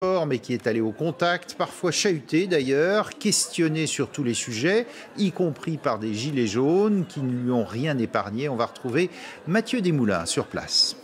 mais qui est allé au contact, parfois chahuté d'ailleurs, questionné sur tous les sujets, y compris par des gilets jaunes qui ne lui ont rien épargné. On va retrouver Mathieu Desmoulins sur place.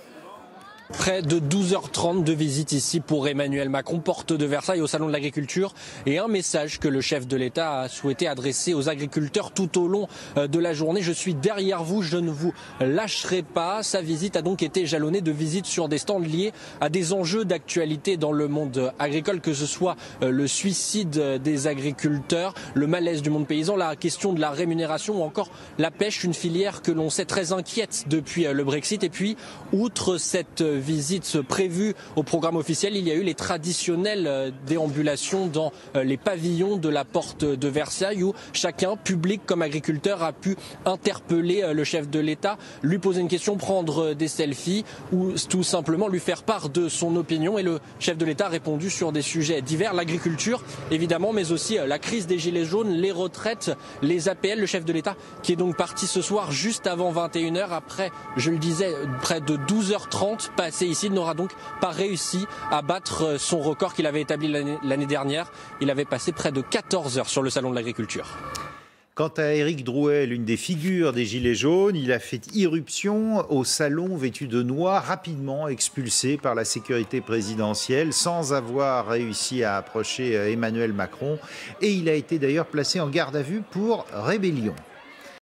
Près de 12h30 de visite ici pour Emmanuel Macron, porte de Versailles au Salon de l'Agriculture, et un message que le chef de l'État a souhaité adresser aux agriculteurs tout au long de la journée. Je suis derrière vous, je ne vous lâcherai pas. Sa visite a donc été jalonnée de visites sur des stands liés à des enjeux d'actualité dans le monde agricole, que ce soit le suicide des agriculteurs, le malaise du monde paysan, la question de la rémunération ou encore la pêche, une filière que l'on sait très inquiète depuis le Brexit. Et puis, outre cette visite prévue au programme officiel, il y a eu les traditionnelles déambulations dans les pavillons de la porte de Versailles où chacun, public comme agriculteur, a pu interpeller le chef de l'État, lui poser une question, prendre des selfies ou tout simplement lui faire part de son opinion. Et le chef de l'État a répondu sur des sujets divers, l'agriculture évidemment, mais aussi la crise des gilets jaunes, les retraites, les APL. Le chef de l'État qui est donc parti ce soir juste avant 21h, après, je le disais, près de 12h30 passé ici. Il n'aura donc pas réussi à battre son record qu'il avait établi l'année dernière. Il avait passé près de 14 heures sur le Salon de l'Agriculture. Quant à Éric Drouet, l'une des figures des Gilets jaunes, il a fait irruption au salon vêtu de noir, rapidement expulsé par la sécurité présidentielle, sans avoir réussi à approcher Emmanuel Macron. Et il a été d'ailleurs placé en garde à vue pour rébellion.